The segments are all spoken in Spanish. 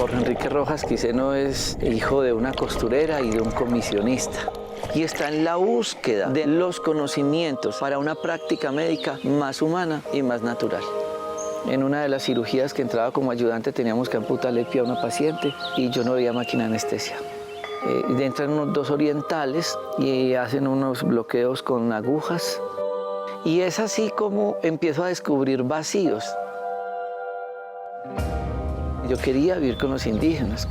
Jorge Enrique Rojas Quiseno es hijo de una costurera y de un comisionista. Y está en la búsqueda de los conocimientos para una práctica médica más humana y más natural. En una de las cirugías que entraba como ayudante teníamos que amputarle el pie a una paciente y yo no veía máquina de anestesia. Entran unos dos orientales y hacen unos bloqueos con agujas. Y es así como empiezo a descubrir vacíos. Yo quería vivir con los indígenas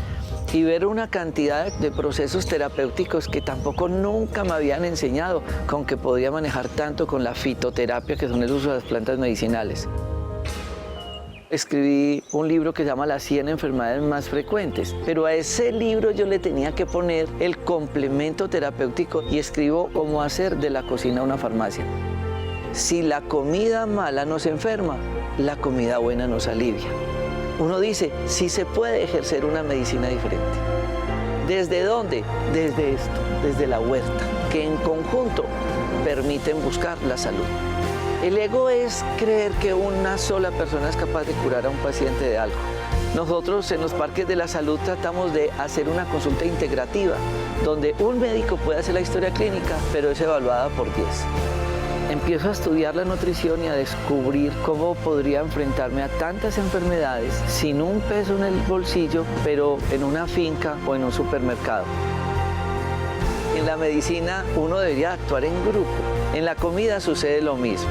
y ver una cantidad de procesos terapéuticos que tampoco nunca me habían enseñado, con que podía manejar tanto con la fitoterapia, que son el uso de las plantas medicinales. Escribí un libro que se llama Las 100 enfermedades más frecuentes, pero a ese libro yo le tenía que poner el complemento terapéutico y escribo cómo hacer de la cocina una farmacia. Si la comida mala nos enferma, la comida buena nos alivia. Uno dice, sí se puede ejercer una medicina diferente. ¿Desde dónde? Desde esto, desde la huerta, que en conjunto permiten buscar la salud. El ego es creer que una sola persona es capaz de curar a un paciente de algo. Nosotros en los parques de la salud tratamos de hacer una consulta integrativa, donde un médico puede hacer la historia clínica, pero es evaluada por 10. Empiezo a estudiar la nutrición y a descubrir cómo podría enfrentarme a tantas enfermedades sin un peso en el bolsillo, pero en una finca o en un supermercado. En la medicina uno debería actuar en grupo. En la comida sucede lo mismo.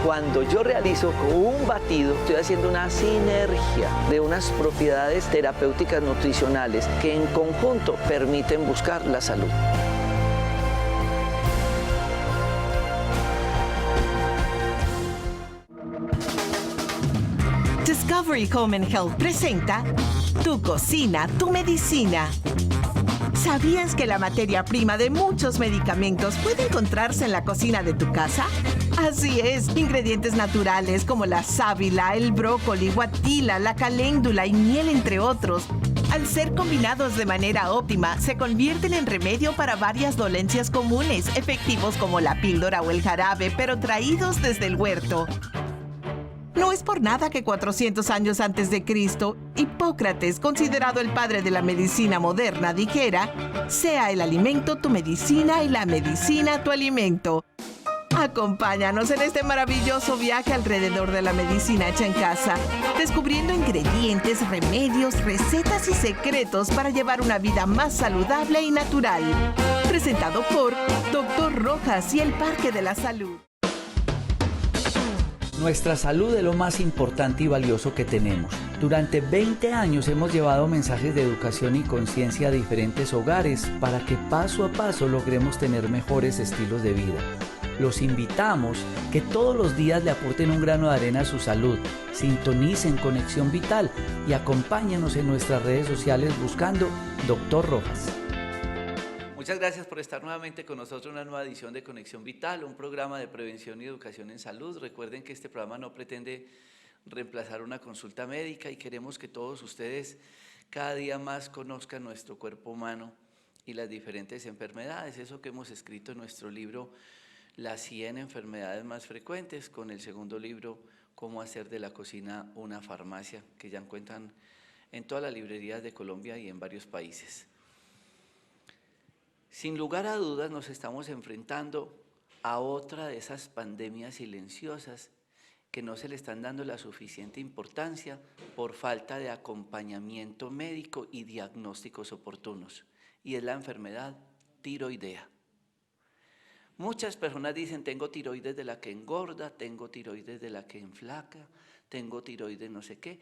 Cuando yo realizo un batido, estoy haciendo una sinergia de unas propiedades terapéuticas nutricionales que en conjunto permiten buscar la salud. Discovery Home and Health presenta Tu cocina, tu medicina. ¿Sabías que la materia prima de muchos medicamentos puede encontrarse en la cocina de tu casa? Así es, ingredientes naturales como la sábila, el brócoli, guatila, la caléndula y miel, entre otros. Al ser combinados de manera óptima, se convierten en remedio para varias dolencias comunes, efectivos como la píldora o el jarabe, pero traídos desde el huerto. No es por nada que 400 años antes de Cristo, Hipócrates, considerado el padre de la medicina moderna, dijera: sea el alimento tu medicina y la medicina tu alimento. Acompáñanos en este maravilloso viaje alrededor de la medicina hecha en casa, descubriendo ingredientes, remedios, recetas y secretos para llevar una vida más saludable y natural. Presentado por Dr. Rojas y el Parque de la Salud. Nuestra salud es lo más importante y valioso que tenemos. Durante 20 años hemos llevado mensajes de educación y conciencia a diferentes hogares para que paso a paso logremos tener mejores estilos de vida. Los invitamos que todos los días le aporten un grano de arena a su salud, sintonicen Conexión Vital y acompáñenos en nuestras redes sociales buscando Dr. Rojas. Muchas gracias por estar nuevamente con nosotros en una nueva edición de Conexión Vital, un programa de prevención y educación en salud. Recuerden que este programa no pretende reemplazar una consulta médica y queremos que todos ustedes cada día más conozcan nuestro cuerpo humano y las diferentes enfermedades. Eso que hemos escrito en nuestro libro Las 100 enfermedades más frecuentes, con el segundo libro Cómo hacer de la cocina una farmacia, que ya encuentran en todas las librerías de Colombia y en varios países. Sin lugar a dudas nos estamos enfrentando a otra de esas pandemias silenciosas que no se le están dando la suficiente importancia por falta de acompañamiento médico y diagnósticos oportunos, y es la enfermedad tiroidea. Muchas personas dicen: tengo tiroides de la que engorda, tengo tiroides de la que enflaca, tengo tiroides no sé qué,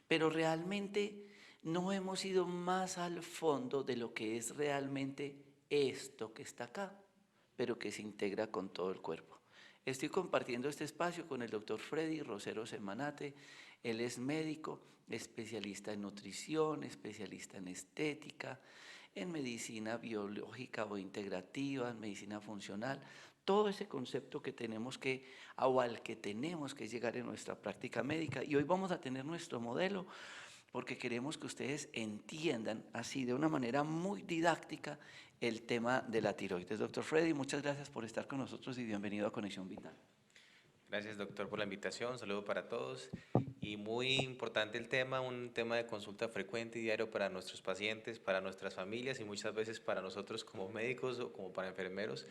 pero realmente no hemos ido más al fondo de lo que es realmente esto que está acá, pero que se integra con todo el cuerpo. Estoy compartiendo este espacio con el doctor Freddy Rosero Semanate. Él es médico, especialista en nutrición, especialista en estética, en medicina biológica o integrativa, en medicina funcional, todo ese concepto que tenemos que, o al que tenemos que llegar en nuestra práctica médica. Y hoy vamos a tener nuestro modelo, porque queremos que ustedes entiendan así de una manera muy didáctica el tema de la tiroides. Doctor Freddy, muchas gracias por estar con nosotros y bienvenido a Conexión Vital. Gracias, doctor, por la invitación. Un saludo para todos. Y muy importante el tema, un tema de consulta frecuente y diario para nuestros pacientes, para nuestras familias y muchas veces para nosotros como médicos o como para enfermeros,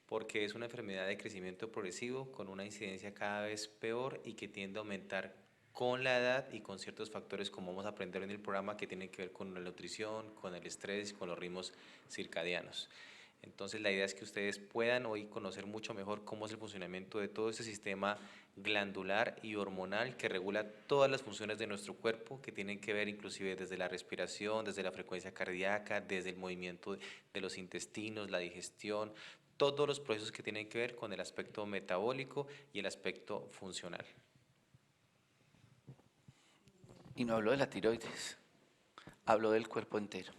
porque es una enfermedad de crecimiento progresivo con una incidencia cada vez peor y que tiende a aumentar con la edad y con ciertos factores como vamos a aprender en el programa que tienen que ver con la nutrición, con el estrés y con los ritmos circadianos. Entonces la idea es que ustedes puedan hoy conocer mucho mejor cómo es el funcionamiento de todo ese sistema glandular y hormonal que regula todas las funciones de nuestro cuerpo, que tienen que ver inclusive desde la respiración, desde la frecuencia cardíaca, desde el movimiento de los intestinos, la digestión, todos los procesos que tienen que ver con el aspecto metabólico y el aspecto funcional. Y no habló de la tiroides, habló del cuerpo entero.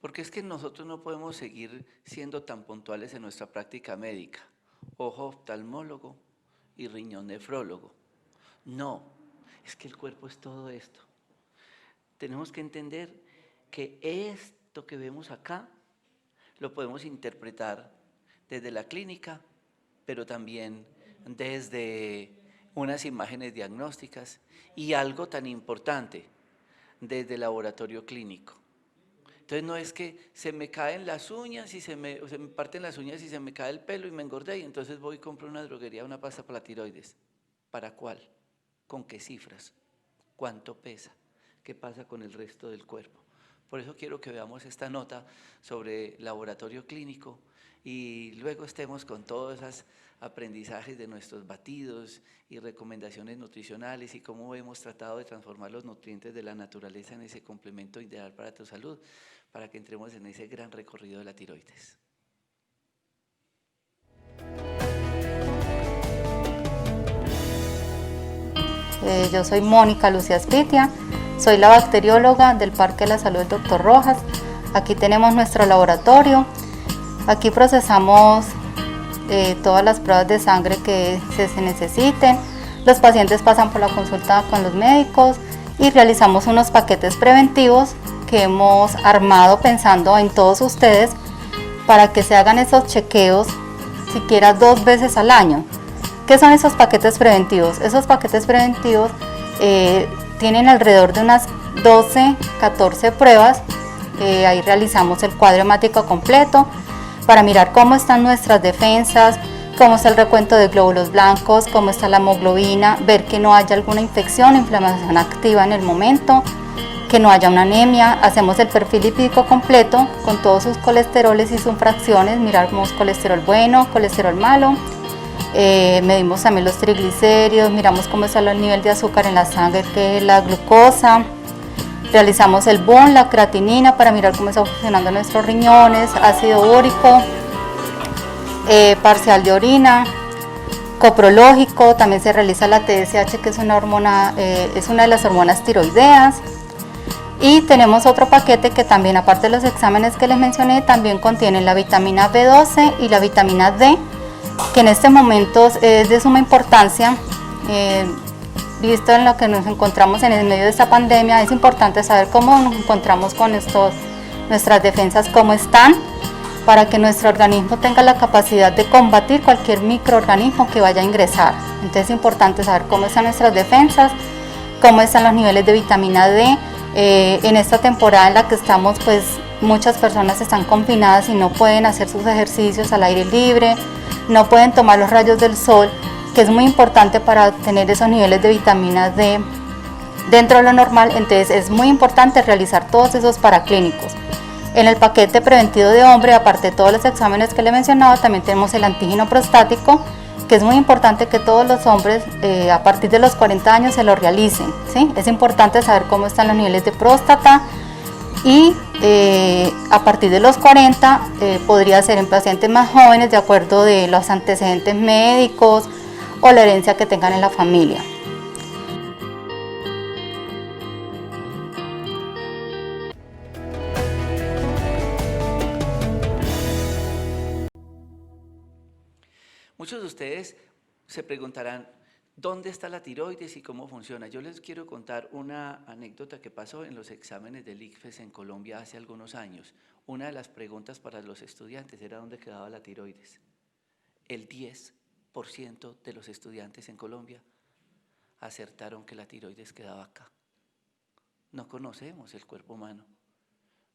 Porque es que nosotros no podemos seguir siendo tan puntuales en nuestra práctica médica. Ojo oftalmólogo y riñón nefrólogo. No, es que el cuerpo es todo esto. Tenemos que entender que esto que vemos acá lo podemos interpretar desde la clínica, pero también desde unas imágenes diagnósticas y algo tan importante, desde el laboratorio clínico. Entonces no es que se me caen las uñas y se me parten las uñas y se me cae el pelo y me engordé y entonces voy y compro una droguería, una pasta para la tiroides. ¿Para cuál? ¿Con qué cifras? ¿Cuánto pesa? ¿Qué pasa con el resto del cuerpo? Por eso quiero que veamos esta nota sobre laboratorio clínico y luego estemos con todos esos aprendizajes de nuestros batidos y recomendaciones nutricionales y cómo hemos tratado de transformar los nutrientes de la naturaleza en ese complemento ideal para tu salud, para que entremos en ese gran recorrido de la tiroides. Yo soy Mónica Lucía Spitia, soy la bacterióloga del Parque de la Salud Dr. Rojas. Aquí tenemos nuestro laboratorio, aquí procesamos todas las pruebas de sangre que se necesiten. Los pacientes pasan por la consulta con los médicos y realizamos unos paquetes preventivos que hemos armado pensando en todos ustedes para que se hagan esos chequeos siquiera 2 veces al año. ¿Qué son esos paquetes preventivos? Esos paquetes preventivos tienen alrededor de unas 12, 14 pruebas. Ahí realizamos el cuadro hemático completo para mirar cómo están nuestras defensas, cómo está el recuento de glóbulos blancos, cómo está la hemoglobina, ver que no haya alguna infección o inflamación activa en el momento, que no haya una anemia. Hacemos el perfil lipídico completo con todos sus colesteroles y sus fracciones, miramos colesterol bueno, colesterol malo. Medimos también los triglicéridos, miramos cómo está el nivel de azúcar en la sangre, que es la glucosa. Realizamos el BON, la creatinina, para mirar cómo están funcionando nuestros riñones, ácido úrico, parcial de orina, coprológico. También se realiza la TSH, que es una hormona, es una de las hormonas tiroideas. Y tenemos otro paquete que también, aparte de los exámenes que les mencioné, también contiene la vitamina B12 y la vitamina D, que en este momento es de suma importancia. Visto en lo que nos encontramos en el medio de esta pandemia, es importante saber cómo nos encontramos con nuestras defensas, cómo están, para que nuestro organismo tenga la capacidad de combatir cualquier microorganismo que vaya a ingresar. Entonces es importante saber cómo están nuestras defensas, cómo están los niveles de vitamina D. En esta temporada en la que estamos, pues muchas personas están confinadas y no pueden hacer sus ejercicios al aire libre, no pueden tomar los rayos del sol, que es muy importante para tener esos niveles de vitamina D dentro de lo normal. Entonces es muy importante realizar todos esos paraclínicos. En el paquete preventivo de hombre, aparte de todos los exámenes que le he mencionado, también tenemos el antígeno prostático, que es muy importante que todos los hombres a partir de los 40 años se lo realicen, ¿sí? Es importante saber cómo están los niveles de próstata y a partir de los 40 podría ser en pacientes más jóvenes de acuerdo de los antecedentes médicos o la herencia que tengan en la familia. Muchos de ustedes se preguntarán, ¿dónde está la tiroides y cómo funciona? Yo les quiero contar una anécdota que pasó en los exámenes del ICFES en Colombia hace algunos años. Una de las preguntas para los estudiantes era dónde quedaba la tiroides. El 10% de los estudiantes en Colombia acertaron que la tiroides quedaba acá. No conocemos el cuerpo humano,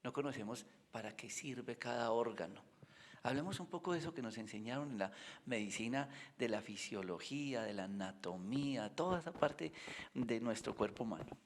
no conocemos para qué sirve cada órgano. Hablemos un poco de eso que nos enseñaron en la medicina, de la fisiología, de la anatomía, toda esa parte de nuestro cuerpo humano.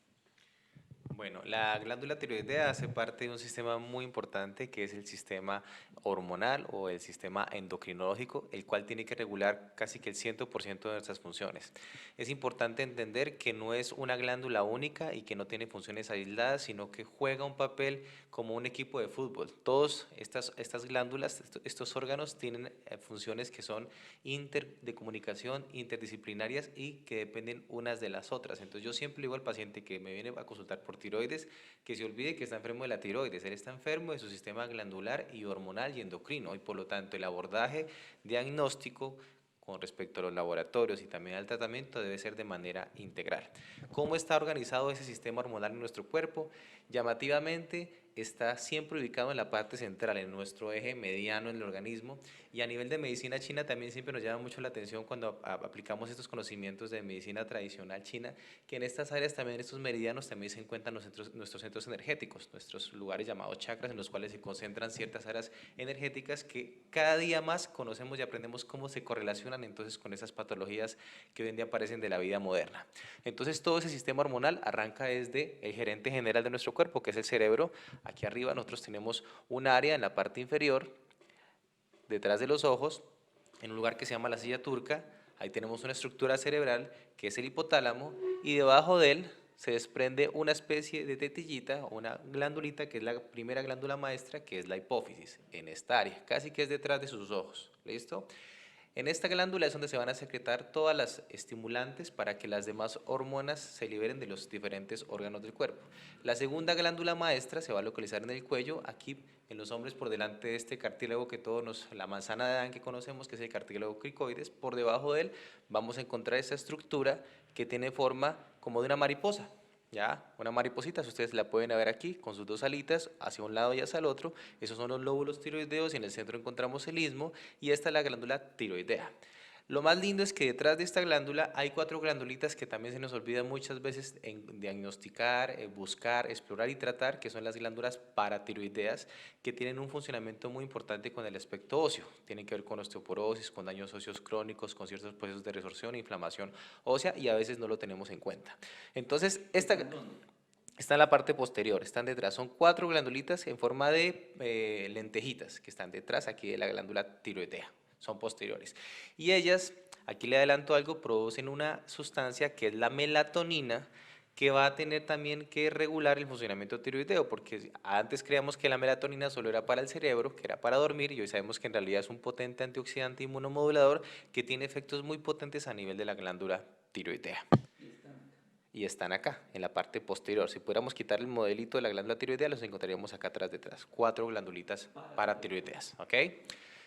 Bueno, la glándula tiroidea hace parte de un sistema muy importante que es el sistema hormonal o el sistema endocrinológico, el cual tiene que regular casi que el 100% de nuestras funciones. Es importante entender que no es una glándula única y que no tiene funciones aisladas, sino que juega un papel como un equipo de fútbol. Todas estas glándulas, estos órganos tienen funciones que son de comunicación, interdisciplinarias y que dependen unas de las otras. Entonces yo siempre digo al paciente que me viene a consultar por tiroides, que se olvide que está enfermo de la tiroides, él está enfermo de su sistema glandular y hormonal y endocrino, y por lo tanto el abordaje diagnóstico con respecto a los laboratorios y también al tratamiento debe ser de manera integral. ¿Cómo está organizado ese sistema hormonal en nuestro cuerpo? Llamativamente está siempre ubicado en la parte central, en nuestro eje mediano en el organismo, y a nivel de medicina china también siempre nos llama mucho la atención cuando aplicamos estos conocimientos de medicina tradicional china, que en estas áreas también, en estos meridianos, también se encuentran nuestros centros energéticos, nuestros lugares llamados chakras, en los cuales se concentran ciertas áreas energéticas que cada día más conocemos y aprendemos cómo se correlacionan entonces con esas patologías que hoy en día aparecen de la vida moderna. Entonces todo ese sistema hormonal arranca desde el gerente general de nuestro cuerpo, que es el cerebro. Aquí arriba nosotros tenemos un área en la parte inferior, detrás de los ojos, en un lugar que se llama la silla turca. Ahí tenemos una estructura cerebral que es el hipotálamo, y debajo de él se desprende una especie de tetillita, una glandulita que es la primera glándula maestra, que es la hipófisis, en esta área, casi que es detrás de sus ojos. ¿Listo? En esta glándula es donde se van a secretar todas las estimulantes para que las demás hormonas se liberen de los diferentes órganos del cuerpo. La segunda glándula maestra se va a localizar en el cuello, aquí en los hombres por delante de este cartílago que la manzana de Adán que conocemos, que es el cartílago cricoides. Por debajo de él vamos a encontrar esa estructura que tiene forma como de una mariposa. ¿Ya? Una mariposita, ustedes la pueden ver aquí con sus dos alitas hacia un lado y hacia el otro. Esos son los lóbulos tiroideos y en el centro encontramos el istmo, y esta es la glándula tiroidea. Lo más lindo es que detrás de esta glándula hay 4 glandulitas que también se nos olvida muchas veces en diagnosticar, buscar, explorar y tratar, que son las glándulas paratiroideas, que tienen un funcionamiento muy importante con el aspecto óseo. Tienen que ver con osteoporosis, con daños óseos crónicos, con ciertos procesos de resorción e inflamación ósea, y a veces no lo tenemos en cuenta. Entonces, esta está en la parte posterior, están detrás. Son 4 glandulitas en forma de lentejitas que están detrás aquí de la glándula tiroidea. Son posteriores. Y ellas, aquí le adelanto algo, producen una sustancia que es la melatonina, que va a tener también que regular el funcionamiento tiroideo, porque antes creíamos que la melatonina solo era para el cerebro, que era para dormir, y hoy sabemos que en realidad es un potente antioxidante inmunomodulador que tiene efectos muy potentes a nivel de la glándula tiroidea. Y están acá, en la parte posterior. Si pudiéramos quitar el modelito de la glándula tiroidea, los encontraríamos acá atrás detrás. 4 glandulitas paratiroideas, ¿ok?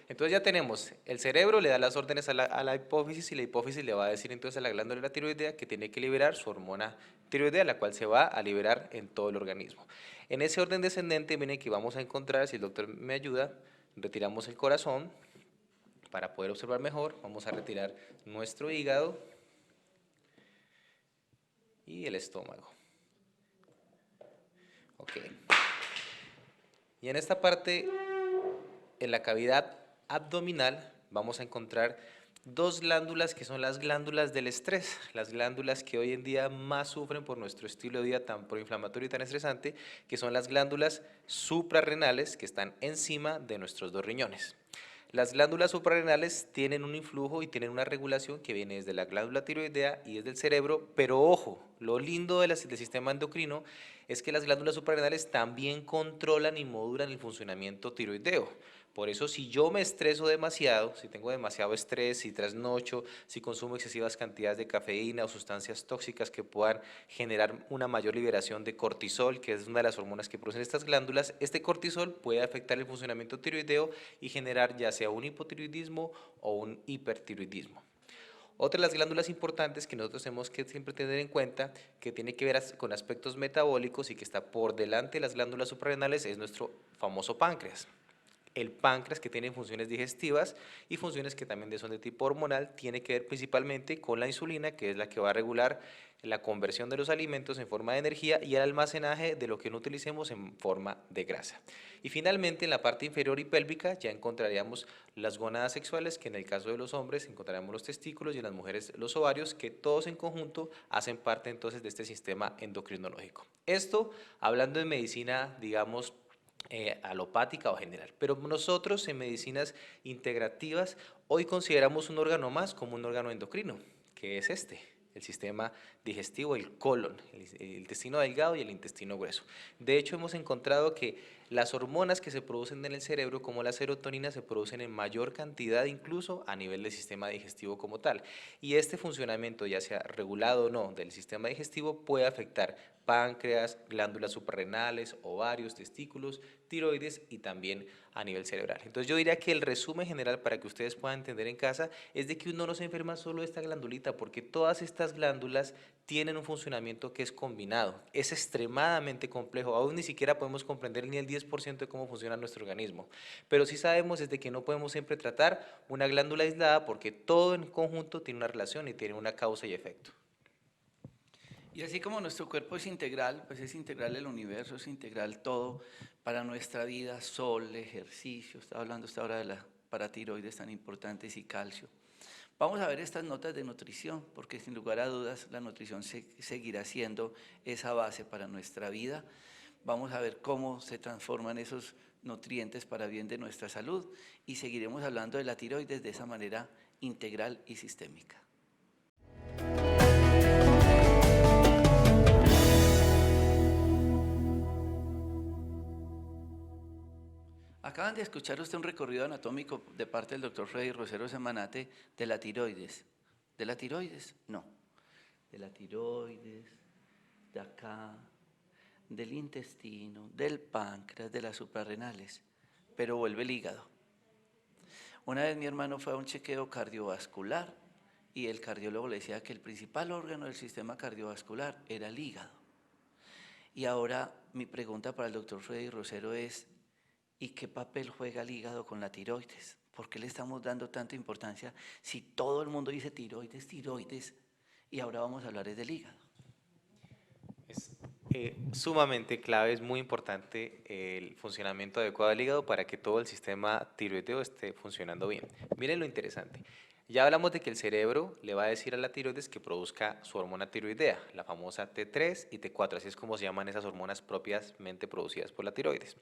Entonces ya tenemos, el cerebro le da las órdenes a la hipófisis, y la hipófisis le va a decir entonces a la glándula tiroidea que tiene que liberar su hormona tiroidea, la cual se va a liberar en todo el organismo. En ese orden descendente, miren que vamos a encontrar, si el doctor me ayuda, retiramos el corazón para poder observar mejor. Vamos a retirar nuestro hígado y el estómago. Ok. Y en esta parte, en la cavidad abdominal, vamos a encontrar 2 glándulas que son las glándulas del estrés, las glándulas que hoy en día más sufren por nuestro estilo de vida tan proinflamatorio y tan estresante, que son las glándulas suprarrenales, que están encima de nuestros 2 riñones. Las glándulas suprarrenales tienen un influjo y tienen una regulación que viene desde la glándula tiroidea y desde el cerebro, pero ojo, lo lindo del sistema endocrino es que las glándulas suprarrenales también controlan y modulan el funcionamiento tiroideo. Por eso, si yo me estreso demasiado, si tengo demasiado estrés, si trasnocho, si consumo excesivas cantidades de cafeína o sustancias tóxicas que puedan generar una mayor liberación de cortisol, que es una de las hormonas que producen estas glándulas, este cortisol puede afectar el funcionamiento tiroideo y generar ya sea un hipotiroidismo o un hipertiroidismo. Otra de las glándulas importantes que nosotros tenemos que siempre tener en cuenta, que tiene que ver con aspectos metabólicos y que está por delante de las glándulas suprarrenales, es nuestro famoso páncreas. El páncreas, que tiene funciones digestivas y funciones que también son de tipo hormonal, tiene que ver principalmente con la insulina, que es la que va a regular la conversión de los alimentos en forma de energía y el almacenaje de lo que no utilicemos en forma de grasa. Y finalmente en la parte inferior y pélvica ya encontraríamos las gónadas sexuales, que en el caso de los hombres encontraríamos los testículos y en las mujeres los ovarios, que todos en conjunto hacen parte entonces de este sistema endocrinológico. Esto hablando de medicina, digamos, alopática o general, pero nosotros en medicinas integrativas hoy consideramos un órgano más como un órgano endocrino, que es el sistema digestivo, el colon, el intestino delgado y el intestino grueso. De hecho, hemos encontrado que las hormonas que se producen en el cerebro, como la serotonina, se producen en mayor cantidad incluso a nivel del sistema digestivo como tal. Y este funcionamiento, ya sea regulado o no, del sistema digestivo puede afectar páncreas, glándulas suprarrenales, ovarios, testículos, tiroides y también a nivel cerebral. Entonces yo diría que el resumen general para que ustedes puedan entender en casa es de que uno no se enferma solo de esta glandulita, porque todas estas glándulas tienen un funcionamiento que es combinado, es extremadamente complejo, aún ni siquiera podemos comprender ni el 10% de cómo funciona nuestro organismo, pero sí sabemos es de que no podemos siempre tratar una glándula aislada porque todo en conjunto tiene una relación y tiene una causa y efecto. Y así como nuestro cuerpo es integral, pues es integral el universo, es integral todo para nuestra vida, sol, ejercicio, estaba hablando hasta ahora de la paratiroides tan importantes y calcio. Vamos a ver estas notas de nutrición, porque sin lugar a dudas la nutrición seguirá siendo esa base para nuestra vida. Vamos a ver cómo se transforman esos nutrientes para bien de nuestra salud y seguiremos hablando de la tiroides de esa manera integral y sistémica. Acaban de escuchar usted un recorrido anatómico de parte del doctor Freddy Rosero Semanate de la tiroides. ¿De la tiroides? No. De la tiroides, de acá, del intestino, del páncreas, de las suprarrenales. Pero vuelve el hígado. Una vez mi hermano fue a un chequeo cardiovascular y el cardiólogo le decía que el principal órgano del sistema cardiovascular era el hígado. Y ahora mi pregunta para el doctor Freddy Rosero es, ¿y qué papel juega el hígado con la tiroides? ¿Por qué le estamos dando tanta importancia si todo el mundo dice tiroides, tiroides? Y ahora vamos a hablar del hígado. Es sumamente clave, es muy importante el funcionamiento adecuado del hígado para que todo el sistema tiroideo esté funcionando bien. Miren lo interesante. Ya hablamos de que el cerebro le va a decir a la tiroides que produzca su hormona tiroidea, la famosa T3 y T4, así es como se llaman esas hormonas propiamente producidas por la tiroides.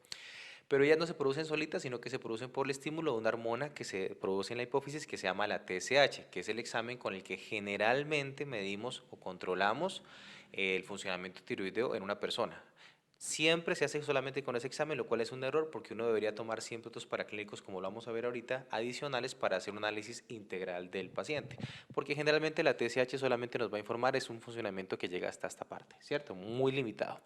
Pero ellas no se producen solitas, sino que se producen por el estímulo de una hormona que se produce en la hipófisis que se llama la TSH, que es el examen con el que generalmente medimos o controlamos el funcionamiento tiroideo en una persona. Siempre se hace solamente con ese examen, lo cual es un error porque uno debería tomar siempre otros paraclínicos, como lo vamos a ver ahorita, adicionales para hacer un análisis integral del paciente. Porque generalmente la TSH solamente nos va a informar, es un funcionamiento que llega hasta esta parte, ¿cierto? Muy limitado.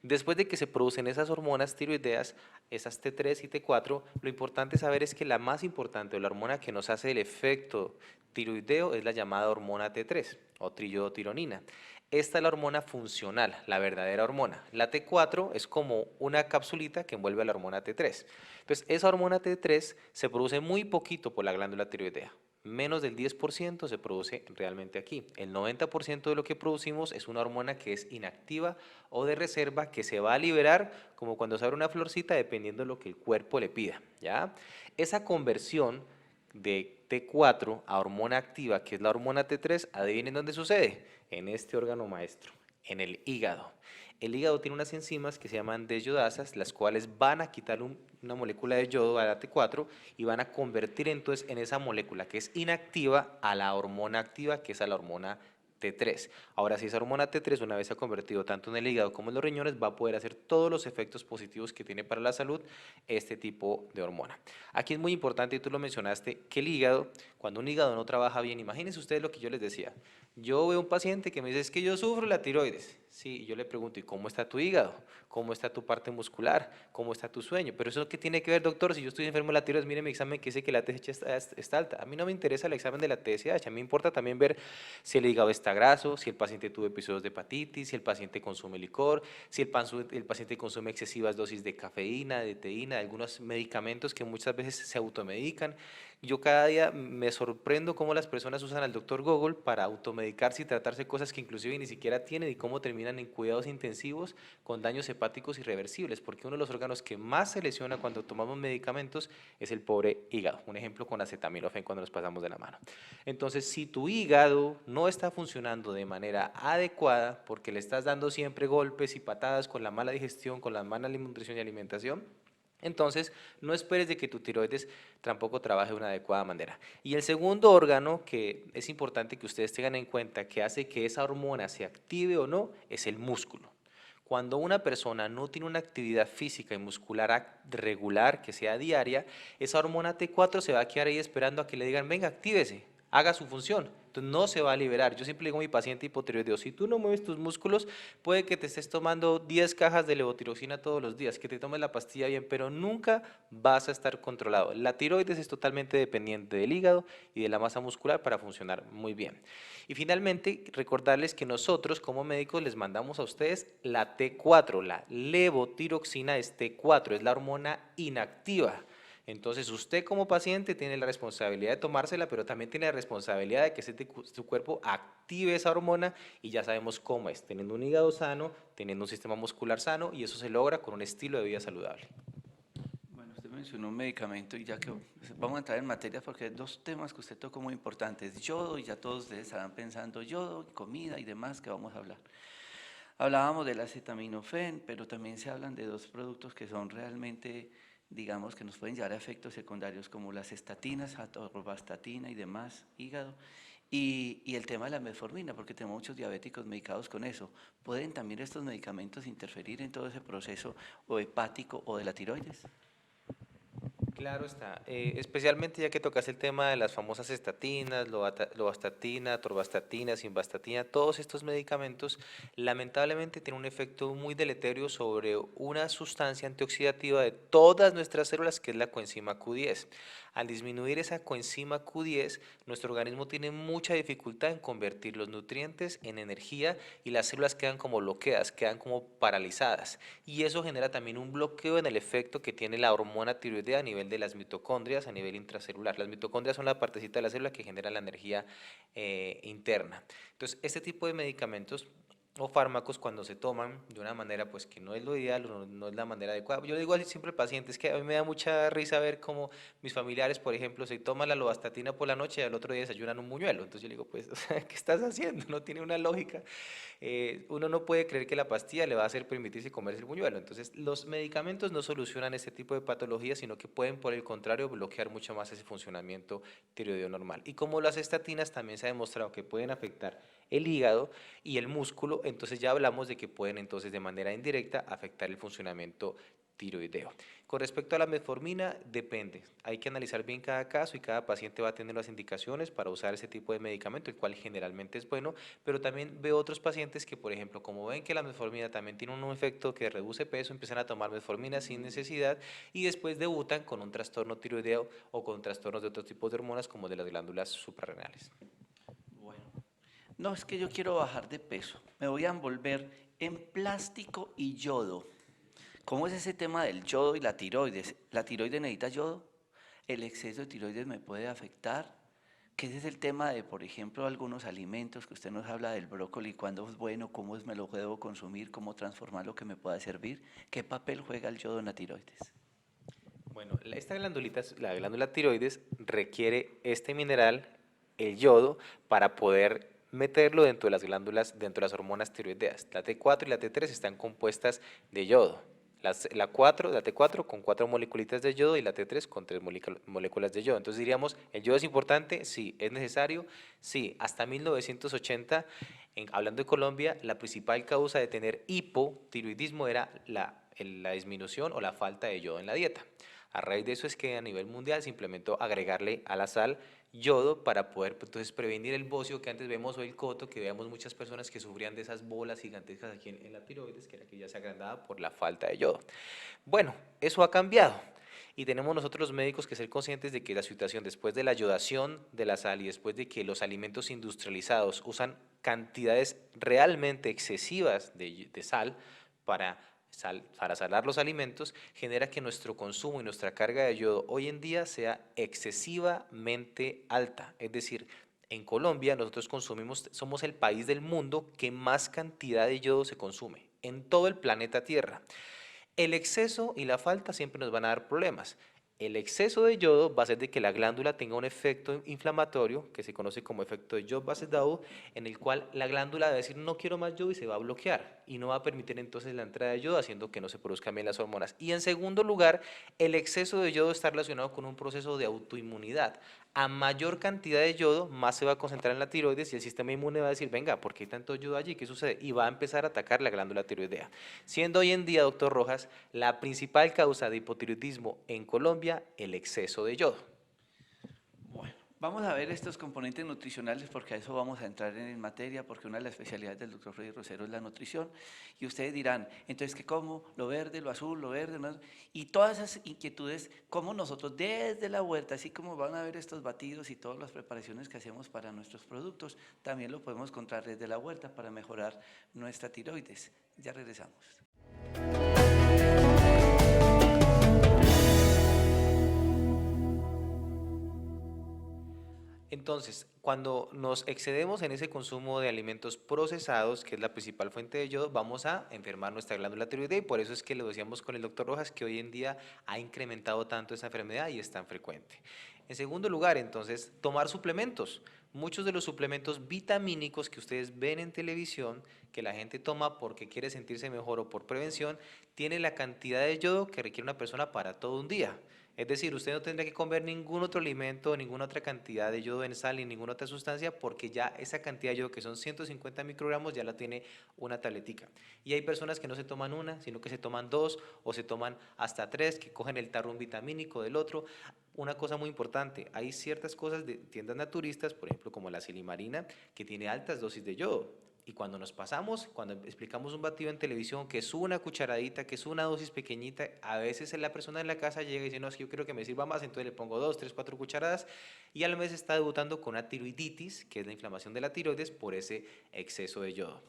Después de que se producen esas hormonas tiroideas, esas T3 y T4, lo importante saber es que la más importante, o la hormona que nos hace el efecto tiroideo, es la llamada hormona T3 o triiodotironina. Esta es la hormona funcional, la verdadera hormona. La T4 es como una capsulita que envuelve a la hormona T3. Entonces, esa hormona T3 se produce muy poquito por la glándula tiroidea. Menos del 10% se produce realmente aquí. El 90% de lo que producimos es una hormona que es inactiva o de reserva que se va a liberar como cuando se abre una florcita dependiendo de lo que el cuerpo le pida, ¿ya? Esa conversión de T4 a hormona activa, que es la hormona T3, adivinen dónde sucede, en este órgano maestro, en el hígado. El hígado tiene unas enzimas que se llaman desyodasas, las cuales van a quitar una molécula de yodo a la T4 y van a convertir entonces en esa molécula que es inactiva a la hormona activa, que es a la hormona T3. Ahora, si esa hormona T3 una vez se ha convertido tanto en el hígado como en los riñones, va a poder hacer todos los efectos positivos que tiene para la salud este tipo de hormona. Aquí es muy importante, y tú lo mencionaste, que el hígado, cuando un hígado no trabaja bien, imagínense ustedes lo que yo les decía, Yo veo un paciente que me dice, es que yo sufro la tiroides. Sí, y yo le pregunto, ¿y cómo está tu hígado? ¿Cómo está tu parte muscular? ¿Cómo está tu sueño? Pero eso, ¿qué tiene que ver, doctor? Si yo estoy enfermo de la tiroides, mire mi examen que dice que la TSH está alta. A mí no me interesa el examen de la TSH, a mí me importa también ver si el hígado está graso, si el paciente tuvo episodios de hepatitis, si el paciente consume licor, si el paciente consume excesivas dosis de cafeína, de teína, de algunos medicamentos que muchas veces se automedican. Yo cada día me sorprendo cómo las personas usan al doctor Google para automedicarse y tratarse cosas que inclusive ni siquiera tienen y cómo terminan en cuidados intensivos con daños hepáticos irreversibles, porque uno de los órganos que más se lesiona cuando tomamos medicamentos es el pobre hígado. Un ejemplo con acetaminofén cuando nos pasamos de la mano. Entonces, si tu hígado no está funcionando de manera adecuada porque le estás dando siempre golpes y patadas con la mala digestión, con la mala nutrición y alimentación, entonces, no esperes de que tu tiroides tampoco trabaje de una adecuada manera. Y el segundo órgano que es importante que ustedes tengan en cuenta que hace que esa hormona se active o no es el músculo. Cuando una persona no tiene una actividad física y muscular regular, que sea diaria, esa hormona T4 se va a quedar ahí esperando a que le digan, venga, actívese, haga su función. Entonces no se va a liberar. Yo siempre digo a mi paciente hipotiroideo, si tú no mueves tus músculos, puede que te estés tomando 10 cajas de levotiroxina todos los días, que te tomes la pastilla bien, pero nunca vas a estar controlado. La tiroides es totalmente dependiente del hígado y de la masa muscular para funcionar muy bien. Y finalmente, recordarles que nosotros como médicos les mandamos a ustedes la T4, la levotiroxina es T4, es la hormona inactiva. Entonces usted como paciente tiene la responsabilidad de tomársela, pero también tiene la responsabilidad de que su cuerpo active esa hormona y ya sabemos cómo es, teniendo un hígado sano, teniendo un sistema muscular sano y eso se logra con un estilo de vida saludable. Bueno, usted mencionó un medicamento y ya que vamos a entrar en materia porque hay dos temas que usted tocó muy importantes, yodo, y ya todos ustedes estarán pensando yodo, comida y demás que vamos a hablar. Hablábamos del acetaminofén, pero también se hablan de dos productos que son realmente, digamos, que nos pueden llevar a efectos secundarios como las estatinas, atorvastatina y demás, hígado, y el tema de la metformina, porque tenemos muchos diabéticos medicados con eso. ¿Pueden también estos medicamentos interferir en todo ese proceso o hepático o de la tiroides? Claro está, especialmente ya que tocas el tema de las famosas estatinas, lovastatina, atorvastatina, simvastatina, todos estos medicamentos lamentablemente tienen un efecto muy deleterio sobre una sustancia antioxidativa de todas nuestras células que es la coenzima Q10. Al disminuir esa coenzima Q10, nuestro organismo tiene mucha dificultad en convertir los nutrientes en energía y las células quedan como bloqueadas, quedan como paralizadas. Y eso genera también un bloqueo en el efecto que tiene la hormona tiroidea a nivel de las mitocondrias, a nivel intracelular. Las mitocondrias son la partecita de la célula que genera la energía interna. Entonces, este tipo de medicamentos o fármacos cuando se toman de una manera pues que no es lo ideal o no es la manera adecuada. Yo le digo así siempre al paciente, es que a mí me da mucha risa ver cómo mis familiares, por ejemplo, se toman la lovastatina por la noche y al otro día desayunan un buñuelo. Entonces yo le digo, pues, ¿qué estás haciendo? No tiene una lógica. Uno no puede creer que la pastilla le va a hacer permitirse comerse el buñuelo. Entonces los medicamentos no solucionan este tipo de patologías, sino que pueden por el contrario bloquear mucho más ese funcionamiento tiroideo normal. Y como las estatinas también se ha demostrado que pueden afectar el hígado y el músculo, entonces ya hablamos de que pueden entonces de manera indirecta afectar el funcionamiento tiroideo. Con respecto a la metformina, depende. Hay que analizar bien cada caso y cada paciente va a tener las indicaciones para usar ese tipo de medicamento, el cual generalmente es bueno, pero también veo otros pacientes que, por ejemplo, como ven que la metformina también tiene un efecto que reduce peso, empiezan a tomar metformina sin necesidad y después debutan con un trastorno tiroideo o con trastornos de otros tipos de hormonas como de las glándulas suprarrenales. No, es que yo quiero bajar de peso, me voy a envolver en plástico y yodo. ¿Cómo es ese tema del yodo y la tiroides? ¿La tiroides necesita yodo? ¿El exceso de tiroides me puede afectar? ¿Qué es el tema de, por ejemplo, algunos alimentos que usted nos habla del brócoli, cuándo es bueno, cómo me lo debo consumir, cómo transformar lo que me pueda servir? ¿Qué papel juega el yodo en la tiroides? Bueno, esta glandulita, la glándula tiroides, requiere este mineral, el yodo, para poder meterlo dentro de las glándulas, dentro de las hormonas tiroideas. La T4 y la T3 están compuestas de yodo. La T4 con 4 moleculitas de yodo y la T3 con 3 moléculas de yodo. Entonces diríamos, ¿el yodo es importante? Sí. ¿Es necesario? Sí. Hasta 1980, hablando de Colombia, la principal causa de tener hipotiroidismo era la disminución o la falta de yodo en la dieta. A raíz de eso es que a nivel mundial se implementó agregarle a la sal yodo para poder entonces prevenir el bocio que antes vemos o el coto, que veíamos muchas personas que sufrían de esas bolas gigantescas aquí en la tiroides, que era que ya se agrandaba por la falta de yodo. Bueno, eso ha cambiado. Y tenemos nosotros los médicos que ser conscientes de que la situación después de la yodación de la sal y después de que los alimentos industrializados usan cantidades realmente excesivas de sal para salar los alimentos, genera que nuestro consumo y nuestra carga de yodo hoy en día sea excesivamente alta. Es decir, en Colombia nosotros somos el país del mundo que más cantidad de yodo se consume en todo el planeta Tierra. El exceso y la falta siempre nos van a dar problemas. El exceso de yodo va a hacer de que la glándula tenga un efecto inflamatorio, que se conoce como efecto de Jones-Bachet-Daoud, en el cual la glándula va a decir no quiero más yodo y se va a bloquear y no va a permitir entonces la entrada de yodo, haciendo que no se produzcan bien las hormonas. Y en segundo lugar, el exceso de yodo está relacionado con un proceso de autoinmunidad. A mayor cantidad de yodo, más se va a concentrar en la tiroides y el sistema inmune va a decir, venga, ¿por qué hay tanto yodo allí? ¿Qué sucede? Y va a empezar a atacar la glándula tiroidea. Siendo hoy en día, doctor Rojas, la principal causa de hipotiroidismo en Colombia, el exceso de yodo. Bueno, vamos a ver estos componentes nutricionales porque a eso vamos a entrar en materia, porque una de las especialidades del doctor Freddy Rosero es la nutrición. Y ustedes dirán, entonces, ¿qué como? Lo verde, lo azul, lo verde, ¿no? Y todas esas inquietudes, como nosotros desde la huerta, así como van a ver estos batidos y todas las preparaciones que hacemos para nuestros productos, también lo podemos encontrar desde la huerta para mejorar nuestra tiroides. Ya regresamos. Entonces, cuando nos excedemos en ese consumo de alimentos procesados, que es la principal fuente de yodo, vamos a enfermar nuestra glándula tiroidea y por eso es que lo decíamos con el doctor Rojas que hoy en día ha incrementado tanto esa enfermedad y es tan frecuente. En segundo lugar, entonces, tomar suplementos. Muchos de los suplementos vitamínicos que ustedes ven en televisión, que la gente toma porque quiere sentirse mejor o por prevención, tienen la cantidad de yodo que requiere una persona para todo un día. Es decir, usted no tendrá que comer ningún otro alimento, ninguna otra cantidad de yodo en sal ni ninguna otra sustancia porque ya esa cantidad de yodo que son 150 microgramos ya la tiene una tabletica. Y hay personas que no se toman una, sino que se toman dos o se toman hasta tres, que cogen el tarrón vitamínico del otro. Una cosa muy importante, hay ciertas cosas de tiendas naturistas, por ejemplo como la silimarina, que tiene altas dosis de yodo. Y cuando nos pasamos, cuando explicamos un batido en televisión, que es una cucharadita, que es una dosis pequeñita, a veces la persona en la casa llega y dice, no, es que yo quiero que me sirva más, entonces le pongo 2, 3, 4 cucharadas y al mes está debutando con una tiroiditis, que es la inflamación de la tiroides por ese exceso de yodo.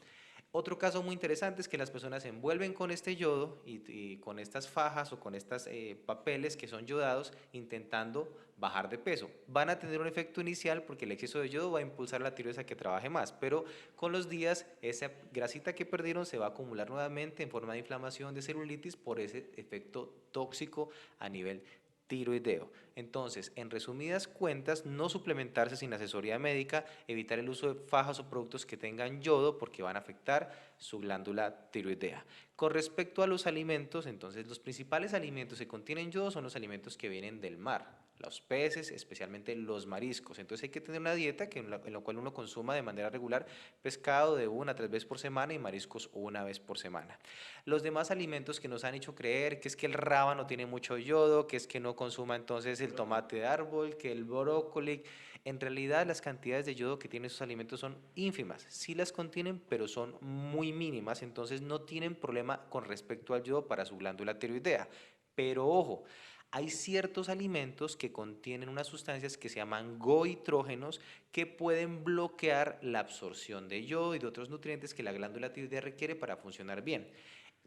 Otro caso muy interesante es que las personas se envuelven con este yodo y con estas fajas o con estos papeles que son yodados intentando bajar de peso. Van a tener un efecto inicial porque el exceso de yodo va a impulsar la tiroides a que trabaje más, pero con los días esa grasita que perdieron se va a acumular nuevamente en forma de inflamación, de celulitis por ese efecto tóxico a nivel tiroideo. Entonces, en resumidas cuentas, no suplementarse sin asesoría médica, evitar el uso de fajas o productos que tengan yodo porque van a afectar su glándula tiroidea. Con respecto a los alimentos, entonces los principales alimentos que contienen yodo son los alimentos que vienen del mar, los peces, especialmente los mariscos. Entonces hay que tener una dieta en la cual uno consuma de manera regular pescado de 1 a 3 veces por semana y mariscos 1 vez por semana. Los demás alimentos que nos han hecho creer que es que el rábano tiene mucho yodo, que es que no consuma entonces el tomate de árbol, que el brócoli, en realidad las cantidades de yodo que tienen esos alimentos son ínfimas. Sí las contienen, pero son muy mínimas, entonces no tienen problema con respecto al yodo para su glándula tiroidea. Pero ojo, hay ciertos alimentos que contienen unas sustancias que se llaman goitrógenos que pueden bloquear la absorción de yodo y de otros nutrientes que la glándula tiroidea requiere para funcionar bien.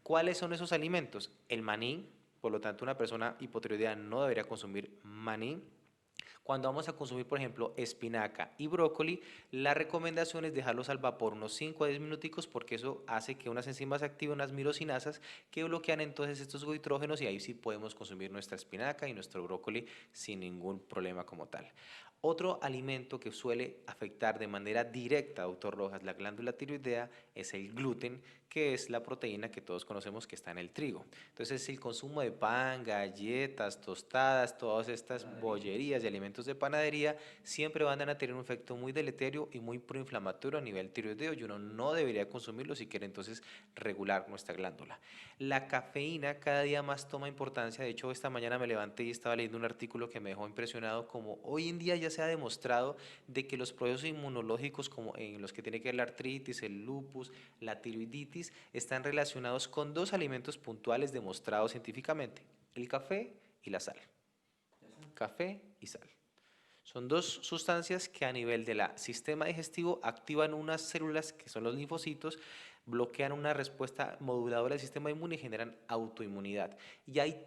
¿Cuáles son esos alimentos? El maní, por lo tanto una persona hipotiroidea no debería consumir maní. Cuando vamos a consumir, por ejemplo, espinaca y brócoli, la recomendación es dejarlos al vapor unos 5 a 10 minuticos porque eso hace que unas enzimas activen unas mirosinasas que bloquean entonces estos goitrógenos y ahí sí podemos consumir nuestra espinaca y nuestro brócoli sin ningún problema como tal. Otro alimento que suele afectar de manera directa, doctor Rojas, la glándula tiroidea es el gluten, que es la proteína que todos conocemos que está en el trigo. Entonces, el consumo de pan, galletas, tostadas, todas estas bollerías y alimentos de panadería siempre van a tener un efecto muy deleterio y muy proinflamatorio a nivel tiroideo y uno no debería consumirlo si quiere entonces regular nuestra glándula. La cafeína cada día más toma importancia. De hecho, esta mañana me levanté y estaba leyendo un artículo que me dejó impresionado, como hoy en día ya se ha demostrado de que los procesos inmunológicos, como en los que tiene que ver la artritis, el lupus, la tiroiditis, están relacionados con dos alimentos puntuales demostrados científicamente: el café y la sal. Café y sal. Son dos sustancias que a nivel del sistema digestivo activan unas células que son los linfocitos, bloquean una respuesta moduladora del sistema inmune y generan autoinmunidad. Y hay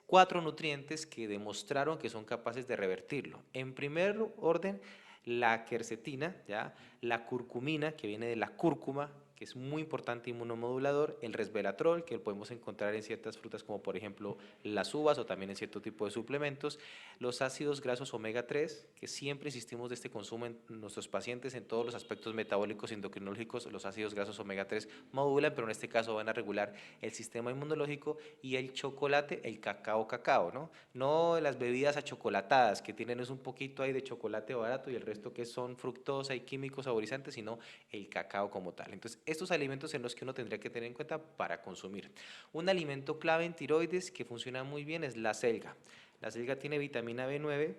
4 nutrientes que demostraron que son capaces de revertirlo. En primer orden, la quercetina, ¿ya? La curcumina, que viene de la cúrcuma, que es muy importante inmunomodulador, el resveratrol, que lo podemos encontrar en ciertas frutas como por ejemplo las uvas o también en cierto tipo de suplementos, los ácidos grasos omega 3, que siempre insistimos de este consumo en nuestros pacientes en todos los aspectos metabólicos y endocrinológicos. Los ácidos grasos omega 3 modulan, pero en este caso van a regular el sistema inmunológico, y el chocolate, el cacao, ¿no? No las bebidas achocolatadas que tienen es un poquito ahí de chocolate barato y el resto que son fructosa y químicos saborizantes, sino el cacao como tal. Entonces, estos alimentos en los que uno tendría que tener en cuenta para consumir. Un alimento clave en tiroides que funciona muy bien es la selga. La selga tiene vitamina B9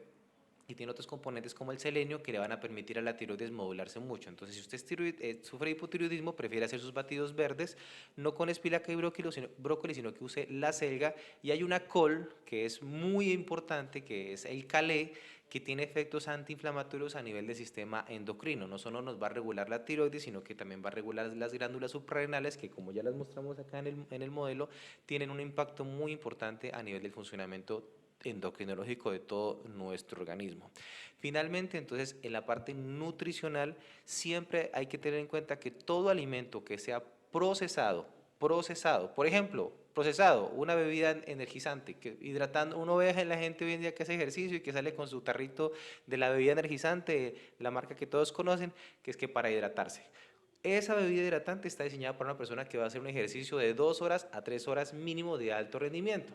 y tiene otros componentes como el selenio que le van a permitir a la tiroides modularse mucho. Entonces, si usted sufre hipotiroidismo, prefiere hacer sus batidos verdes, no con espinaca y brócoli, sino que use la selga. Y hay una col que es muy importante, que es el calé, que tiene efectos antiinflamatorios a nivel del sistema endocrino. No solo nos va a regular la tiroides, sino que también va a regular las glándulas suprarrenales, que como ya las mostramos acá en el modelo, tienen un impacto muy importante a nivel del funcionamiento endocrinológico de todo nuestro organismo. Finalmente, entonces, en la parte nutricional, siempre hay que tener en cuenta que todo alimento que sea procesado, por ejemplo, procesado, una bebida energizante, que hidratando, uno ve a la gente hoy en día que hace ejercicio y que sale con su tarrito de la bebida energizante, la marca que todos conocen, que es que para hidratarse. Esa bebida hidratante está diseñada para una persona que va a hacer un ejercicio de 2 horas a 3 horas mínimo de alto rendimiento.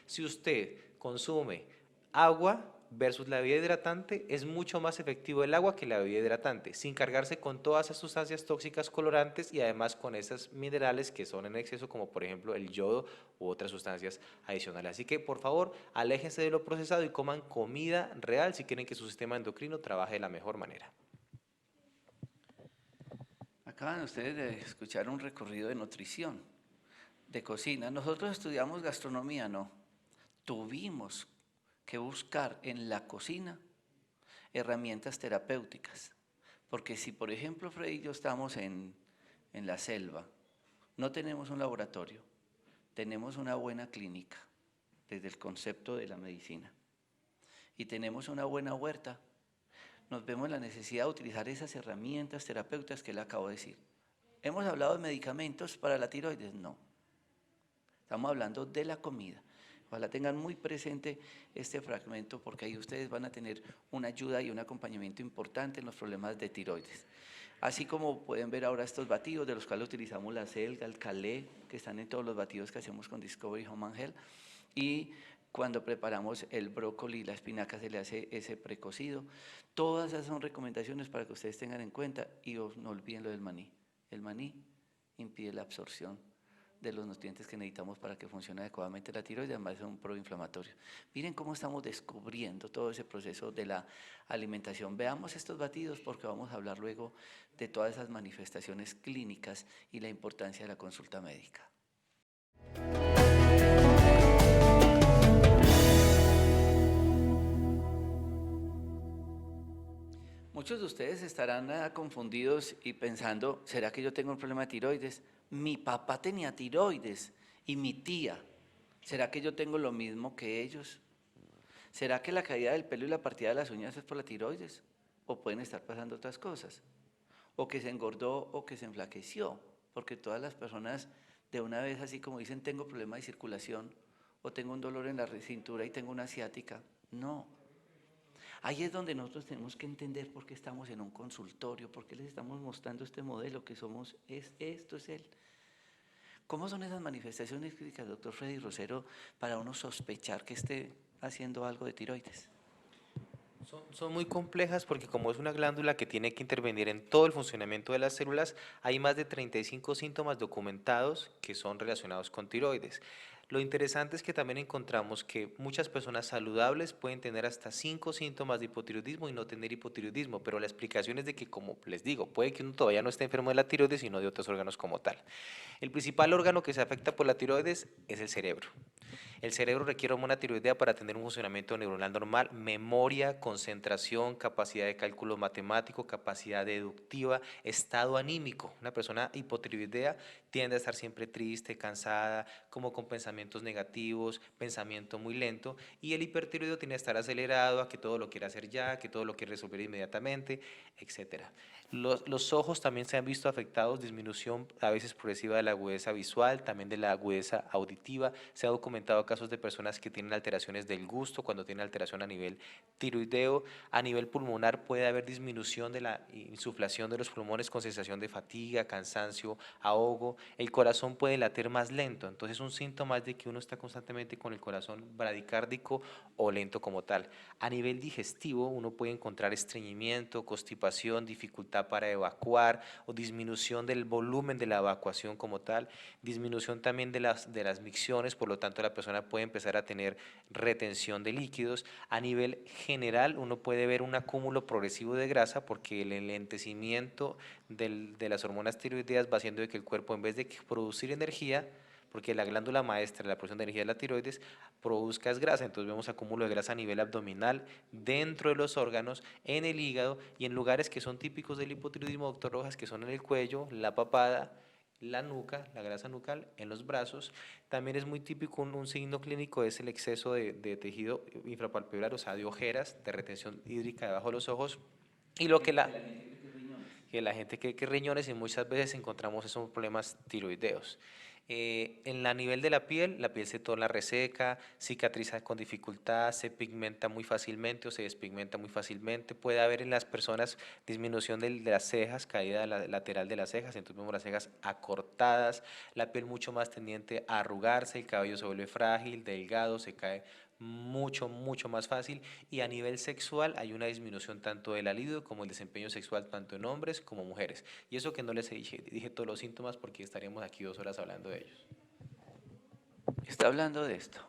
Si usted consume agua versus la bebida hidratante, es mucho más efectivo el agua que la bebida hidratante, sin cargarse con todas esas sustancias tóxicas colorantes y además con esas minerales que son en exceso, como por ejemplo el yodo u otras sustancias adicionales. Así que por favor, aléjense de lo procesado y coman comida real si quieren que su sistema endocrino trabaje de la mejor manera. Acaban ustedes de escuchar un recorrido de nutrición, de cocina. Nosotros estudiamos gastronomía, no. Tuvimos que buscar en la cocina herramientas terapéuticas, porque si por ejemplo Freddy y yo estamos en la selva, no tenemos un laboratorio, tenemos una buena clínica desde el concepto de la medicina y tenemos una buena huerta, nos vemos la necesidad de utilizar esas herramientas terapéuticas que le acabo de decir. ¿Hemos hablado de medicamentos para la tiroides? No. Estamos hablando de la comida. Ojalá tengan muy presente este fragmento porque ahí ustedes van a tener una ayuda y un acompañamiento importante en los problemas de tiroides. Así como pueden ver ahora estos batidos de los cuales utilizamos la selga, el calé, que están en todos los batidos que hacemos con Discovery Home and Health. Y cuando preparamos el brócoli y la espinaca se le hace ese precocido. Todas esas son recomendaciones para que ustedes tengan en cuenta y no olviden lo del maní. El maní impide la absorción de los nutrientes que necesitamos para que funcione adecuadamente la tiroides, además es un proinflamatorio. Miren cómo estamos descubriendo todo ese proceso de la alimentación. Veamos estos batidos porque vamos a hablar luego de todas esas manifestaciones clínicas y la importancia de la consulta médica. Muchos de ustedes estarán confundidos y pensando, ¿será que yo tengo un problema de tiroides? Mi papá tenía tiroides y mi tía. ¿Será que yo tengo lo mismo que ellos? ¿Será que la caída del pelo y la partida de las uñas es por la tiroides? ¿O pueden estar pasando otras cosas? ¿O que se engordó o que se enflaqueció? Porque todas las personas de una vez, así como dicen, tengo problema de circulación o tengo un dolor en la cintura y tengo una ciática. No. Ahí es donde nosotros tenemos que entender por qué estamos en un consultorio, por qué les estamos mostrando este modelo que somos, esto es él. ¿Cómo son esas manifestaciones clínicas, doctor Freddy Rosero, para uno sospechar que esté haciendo algo de tiroides? Son muy complejas porque como es una glándula que tiene que intervenir en todo el funcionamiento de las células, hay más de 35 síntomas documentados que son relacionados con tiroides. Lo interesante es que también encontramos que muchas personas saludables pueden tener hasta 5 síntomas de hipotiroidismo y no tener hipotiroidismo, pero la explicación es de que, como les digo, puede que uno todavía no esté enfermo de la tiroides, sino de otros órganos como tal. El principal órgano que se afecta por la tiroides es el cerebro. El cerebro requiere hormona tiroidea para tener un funcionamiento neuronal normal, memoria, concentración, capacidad de cálculo matemático, capacidad deductiva, estado anímico. Una persona hipotiroidea tiende a estar siempre triste, cansada, como con pensamientos negativos, pensamiento muy lento, y el hipertiroideo tiende a estar acelerado, a que todo lo quiere hacer ya, que todo lo quiere resolver inmediatamente, etc. Los ojos también se han visto afectados, disminución a veces progresiva de la agudeza visual, también de la agudeza auditiva. Se ha documentado casos de personas que tienen alteraciones del gusto cuando tienen alteración a nivel tiroideo. A nivel pulmonar puede haber disminución de la insuflación de los pulmones con sensación de fatiga, cansancio, ahogo. El corazón puede latir más lento, entonces un síntoma es de que uno está constantemente con el corazón bradicárdico o lento como tal. A nivel digestivo uno puede encontrar estreñimiento, constipación, dificultad para evacuar o disminución del volumen de la evacuación como tal, disminución también de las micciones, por lo tanto la persona puede empezar a tener retención de líquidos. A nivel general uno puede ver un acúmulo progresivo de grasa porque el enlentecimiento de las hormonas tiroideas va haciendo de que el cuerpo, en vez de producir energía, porque la glándula maestra de la producción de energía de la tiroides produzca es grasa, entonces vemos acúmulo de grasa a nivel abdominal, dentro de los órganos, en el hígado y en lugares que son típicos del hipotiroidismo, doctor Rojas, que son en el cuello, la papada, la nuca, la grasa nucal, en los brazos. También es muy típico un signo clínico, es el exceso de tejido infrapalpebral, o sea, de ojeras, de retención hídrica debajo de los ojos, y lo que la gente que riñones, y muchas veces encontramos esos problemas tiroideos. En la nivel de la piel se torna reseca, cicatriza con dificultad, se pigmenta muy fácilmente o se despigmenta muy fácilmente. Puede haber en las personas disminución de las cejas, caída lateral de las cejas, entonces vemos las cejas acortadas, la piel mucho más tendiente a arrugarse, el cabello se vuelve frágil, delgado, se cae mucho más fácil, y a nivel sexual hay una disminución tanto del la libido como el desempeño sexual tanto en hombres como mujeres. Y eso que no les dije todos los síntomas porque estaríamos aquí 2 horas hablando de ellos. ¿Está hablando de esto?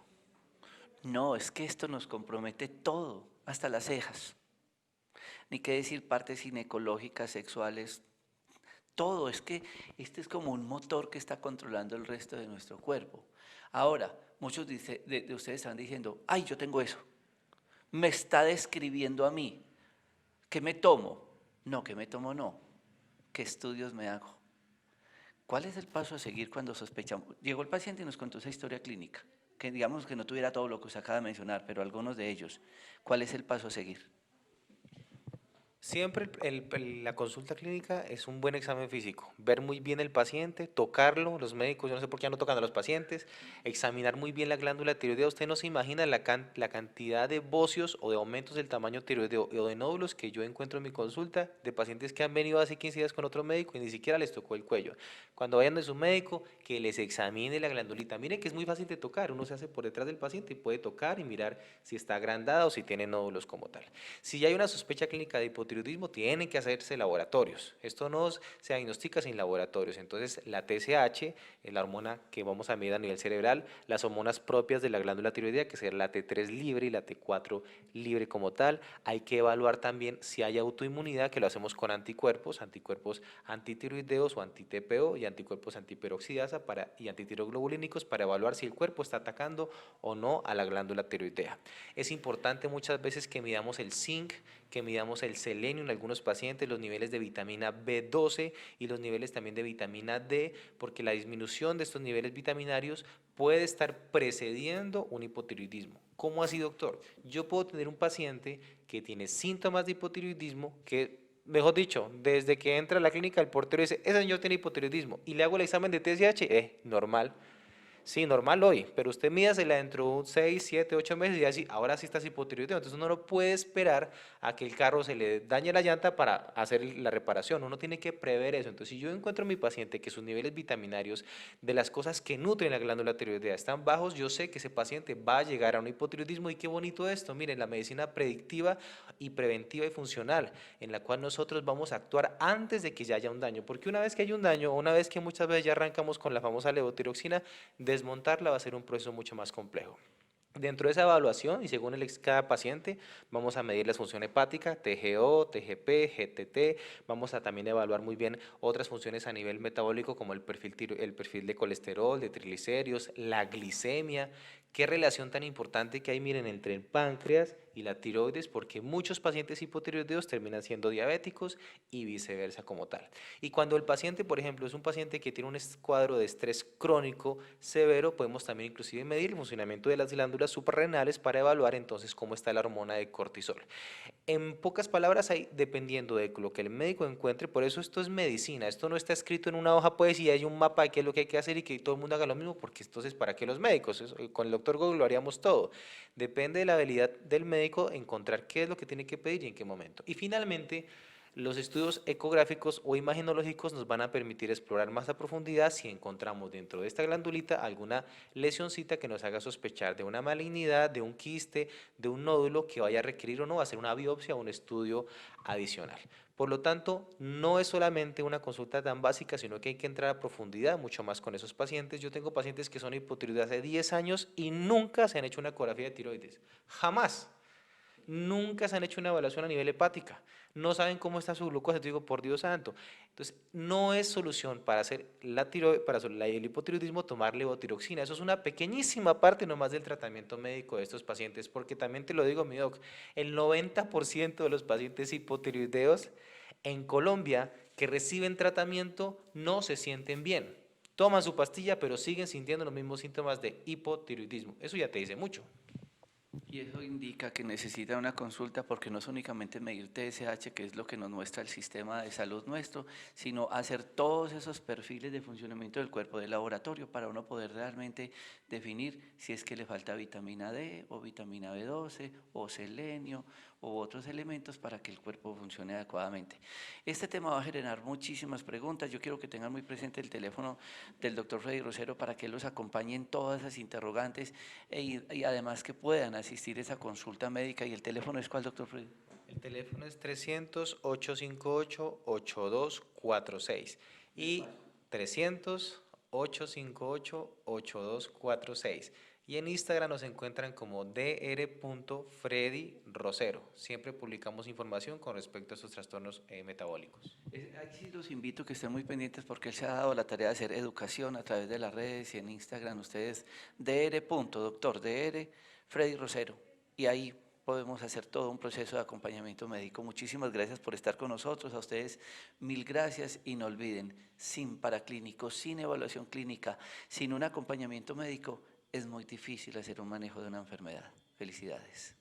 No, es que esto nos compromete todo, hasta las cejas. Ni qué decir partes ginecológicas, sexuales, todo. Es que este es como un motor que está controlando el resto de nuestro cuerpo. Ahora, muchos de ustedes están diciendo, ay, yo tengo eso, me está describiendo a mí, ¿qué me tomo? No, ¿qué me tomo? No, ¿qué estudios me hago? ¿Cuál es el paso a seguir cuando sospechamos? Llegó el paciente y nos contó esa historia clínica, que digamos que no tuviera todo lo que usted acaba de mencionar, pero algunos de ellos. ¿Cuál es el paso a seguir? Siempre la consulta clínica es un buen examen físico, ver muy bien el paciente, tocarlo, los médicos, yo no sé por qué ya no tocan a los pacientes, examinar muy bien la glándula tiroidea. Usted no se imagina la cantidad de bocios o de aumentos del tamaño tiroideo o de nódulos que yo encuentro en mi consulta de pacientes que han venido hace 15 días con otro médico y ni siquiera les tocó el cuello. Cuando vayan de su médico, que les examine la glandulita. Mire que es muy fácil de tocar, uno se hace por detrás del paciente y puede tocar y mirar si está agrandada o si tiene nódulos como tal. Si ya hay una sospecha clínica de hipotiroidismo, tienen que hacerse laboratorios. Esto no se diagnostica sin laboratorios. Entonces, la TSH, la hormona que vamos a medir a nivel cerebral, las hormonas propias de la glándula tiroidea, que sería la T3 libre y la T4 libre como tal. Hay que evaluar también si hay autoinmunidad, que lo hacemos con anticuerpos antitiroideos o anti-TPO y anticuerpos antiperoxidasa y antitiroglobulínicos para evaluar si el cuerpo está atacando o no a la glándula tiroidea. Es importante muchas veces que midamos el zinc, que midamos el selenio en algunos pacientes, los niveles de vitamina B12 y los niveles también de vitamina D, porque la disminución de estos niveles vitaminarios puede estar precediendo un hipotiroidismo. ¿Cómo así, doctor? Yo puedo tener un paciente que tiene síntomas de hipotiroidismo que, mejor dicho, desde que entra a la clínica el portero dice, ese señor tiene hipotiroidismo, y le hago el examen de TSH, normal. Sí, normal hoy, pero usted mídasela dentro de 6, 7, 8 meses y ya sí, ahora sí estás hipotiroideo. Entonces uno no puede esperar a que el carro se le dañe la llanta para hacer la reparación. Uno tiene que prever eso. Entonces, si yo encuentro en mi paciente que sus niveles vitaminarios de las cosas que nutren la glándula tiroidea están bajos, yo sé que ese paciente va a llegar a un hipotiroidismo. Y qué bonito esto, miren, la medicina predictiva y preventiva y funcional, en la cual nosotros vamos a actuar antes de que ya haya un daño. Porque una vez que hay un daño, o una vez que muchas veces ya arrancamos con la famosa levotiroxina, desmontarla va a ser un proceso mucho más complejo. Dentro de esa evaluación y según cada paciente, vamos a medir la función hepática, TGO, TGP, GTT, vamos a también evaluar muy bien otras funciones a nivel metabólico como el perfil de colesterol, de triglicéridos, la glicemia. Qué relación tan importante que hay, miren, entre el páncreas y la tiroides, porque muchos pacientes hipotiroideos terminan siendo diabéticos y viceversa como tal. Y cuando el paciente, por ejemplo, es un paciente que tiene un cuadro de estrés crónico severo, podemos también inclusive medir el funcionamiento de las glándulas suprarrenales para evaluar entonces cómo está la hormona de cortisol. En pocas palabras, dependiendo de lo que el médico encuentre, por eso esto es medicina, esto no está escrito en una hoja pues y hay un mapa de qué es lo que hay que hacer y que todo el mundo haga lo mismo, porque entonces ¿para qué los médicos? Con el doctor Google lo haríamos todo. Depende de la habilidad del médico encontrar qué es lo que tiene que pedir y en qué momento. Y finalmente, los estudios ecográficos o imagenológicos nos van a permitir explorar más a profundidad si encontramos dentro de esta glandulita alguna lesioncita que nos haga sospechar de una malignidad, de un quiste, de un nódulo que vaya a requerir o no hacer una biopsia o un estudio adicional. Por lo tanto, no es solamente una consulta tan básica, sino que hay que entrar a profundidad mucho más con esos pacientes. Yo tengo pacientes que son hipotiroideos hace 10 años y nunca se han hecho una ecografía de tiroides. Jamás. Nunca se han hecho una evaluación a nivel hepática, no saben cómo está su glucosa, te digo, por Dios santo. Entonces, no es solución para hacer el hipotiroidismo tomar levotiroxina, eso es una pequeñísima parte nomás del tratamiento médico de estos pacientes, porque también te lo digo, mi doc, el 90% de los pacientes hipotiroideos en Colombia que reciben tratamiento no se sienten bien. Toman su pastilla, pero siguen sintiendo los mismos síntomas de hipotiroidismo. Eso ya te dice mucho. Y eso indica que necesita una consulta porque no es únicamente medir TSH, que es lo que nos muestra el sistema de salud nuestro, sino hacer todos esos perfiles de funcionamiento del cuerpo de laboratorio para uno poder realmente definir si es que le falta vitamina D o vitamina B12 o selenio u otros elementos para que el cuerpo funcione adecuadamente. Este tema va a generar muchísimas preguntas. Yo quiero que tengan muy presente el teléfono del doctor Freddy Rosero para que los acompañe en todas esas interrogantes y además que puedan asistir a esa consulta médica. ¿Y el teléfono es cuál, doctor Freddy? El teléfono es 300-858-8246 y 300-858-8246. Y en Instagram nos encuentran como dr.freddyrosero. Siempre publicamos información con respecto a estos trastornos metabólicos. Ahí sí los invito a que estén muy pendientes porque él se ha dado la tarea de hacer educación a través de las redes y en Instagram ustedes dr. Freddy Rosero. Y ahí podemos hacer todo un proceso de acompañamiento médico. Muchísimas gracias por estar con nosotros. A ustedes mil gracias y no olviden, sin paraclínico, sin evaluación clínica, sin un acompañamiento médico, es muy difícil hacer un manejo de una enfermedad. Felicidades.